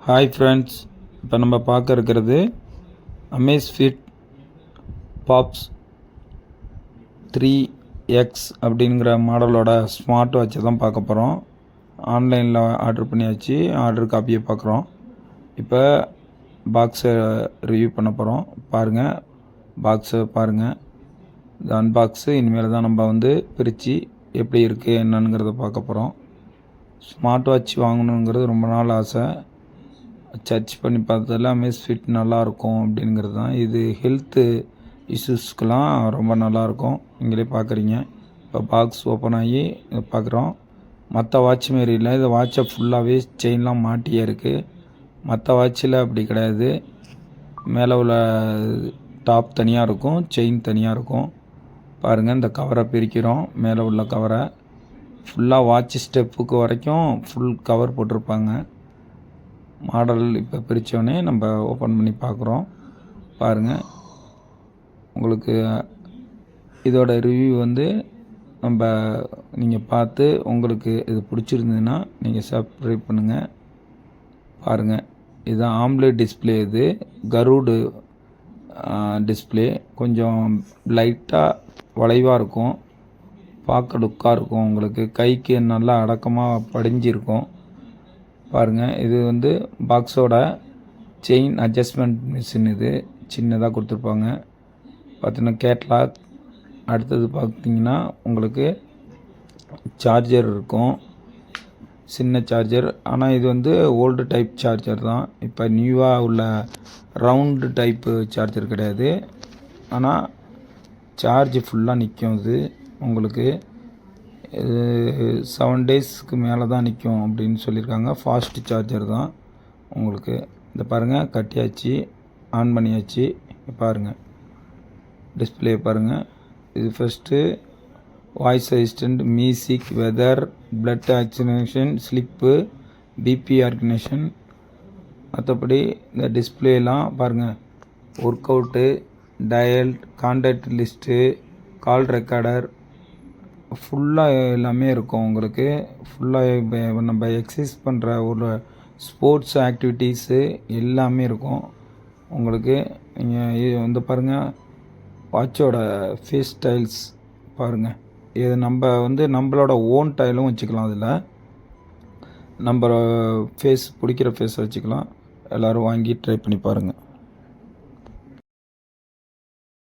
Hi friends, இப்போ நம்ம பார்க்க இருக்கிறது அமேஸ்ஃபிட் பாப்ஸ் 3X அப்படிங்கிற மாடலோட ஸ்மார்ட் வாட்சை தான் பார்க்க போகிறோம். ஆன்லைனில் ஆர்டர் பண்ணியாச்சு. ஆர்டர் காப்பியை பார்க்குறோம். இப்போ பாக்ஸை ரிவ்யூ பண்ண போகிறோம். பாருங்கள், பாக்ஸை பாருங்கள். இந்த அன்பாக்ஸு இனிமேல் தான் நம்ம பிரித்து எப்படி இருக்குது என்னங்கிறத பார்க்க போகிறோம். ஸ்மார்ட் வாட்ச் வாங்கணுங்கிறது ரொம்ப நாள் ஆசை. சர்ச் பண்ணி பார்த்ததில் அமேஸ்ஃபிட் நல்லாயிருக்கும் அப்படிங்கிறது தான். இது ஹெல்த்து இஷ்யூஸ்க்கெலாம் ரொம்ப நல்லாயிருக்கும். நீங்களே பார்க்குறீங்க. இப்போ பாக்ஸ் ஓப்பன் ஆகி பார்க்குறோம். மற்ற வாட்ச் மாரி இல்லை, இந்த வாட்சை ஃபுல்லாகவே செயின்லாம் மாட்டியே இருக்குது. மற்ற வாட்சில் அப்படி கிடையாது. மேலே உள்ள டாப் தனியாக இருக்கும், செயின் தனியாக இருக்கும். பாருங்கள், இந்த கவரை பிரிக்கிறோம். மேலே உள்ள கவரை ஃபுல்லாக வாட்ச் ஸ்டெப்புக்கு வரைக்கும் ஃபுல் கவர் போட்டிருப்பாங்க. மாடல் இப்போ பிரித்தோடனே நம்ம ஓப்பன் பண்ணி பார்க்குறோம். பாருங்கள், உங்களுக்கு இதோட ரிவ்யூ நம்ம நீங்கள் பார்த்து உங்களுக்கு இது பிடிச்சிருந்ததுன்னா நீங்கள் சப்ஸ்கிரைப் பண்ணுங்கள். பாருங்கள், இதுதான் ஆம்லேட் டிஸ்பிளே. இது கருடு டிஸ்பிளே. கொஞ்சம் லைட்டாக வளைவாக இருக்கும், பார்க்க லுக்காக இருக்கும். உங்களுக்கு கைக்கு நல்லா அடக்கமாக படிஞ்சிருக்கும். பாருங்கள், இது பாக்ஸோட செயின் அட்ஜஸ்ட்மெண்ட் மிஷின். இது சின்னதாக கொடுத்துருப்பாங்க. பார்த்தீங்கன்னா கேட்லாக். அடுத்தது பார்த்தீங்கன்னா உங்களுக்கு சார்ஜர் இருக்கும், சின்ன சார்ஜர். ஆனால் இது ஓல்டு டைப் சார்ஜர் தான். இப்போ நியூவாக உள்ள ரவுண்டு டைப்பு சார்ஜர் கிடையாது. ஆனால் சார்ஜ் ஃபுல்லாக நிற்கும். இது உங்களுக்கு 7 டேஸ்க்கு மேலே தான் நிற்கும் அப்படின்னு சொல்லியிருக்காங்க. ஃபாஸ்ட் சார்ஜர் தான் உங்களுக்கு. இந்த பாருங்கள், கட்டியாச்சு, ஆன் பண்ணியாச்சு. பாருங்கள், டிஸ்பிளே பாருங்கள். இது first voice assistant, music, weather, blood oxygenation, sleep, BP organisation. மற்றபடி இந்த டிஸ்பிளேலாம் பாருங்கள், work out, dial, contact list, call recorder, ஃபுல்லாக எல்லாமே இருக்கும் உங்களுக்கு. ஃபுல்லாக நம்ம எக்ஸசைஸ் பண்ணுற ஒரு ஸ்போர்ட்ஸ் ஆக்டிவிட்டீஸு எல்லாமே இருக்கும் உங்களுக்கு. நீங்கள் பாருங்கள், வாட்சோட ஃபேஸ் ஸ்டைல்ஸ் பாருங்கள். இது நம்ம நம்மளோட ஓன் ஸ்டைலும் வச்சுக்கலாம். அதில் நம்ம ஃபேஸ் பிடிக்கிற ஃபேஸை வச்சுக்கலாம். எல்லோரும் வாங்கி ட்ரை பண்ணி பாருங்கள்.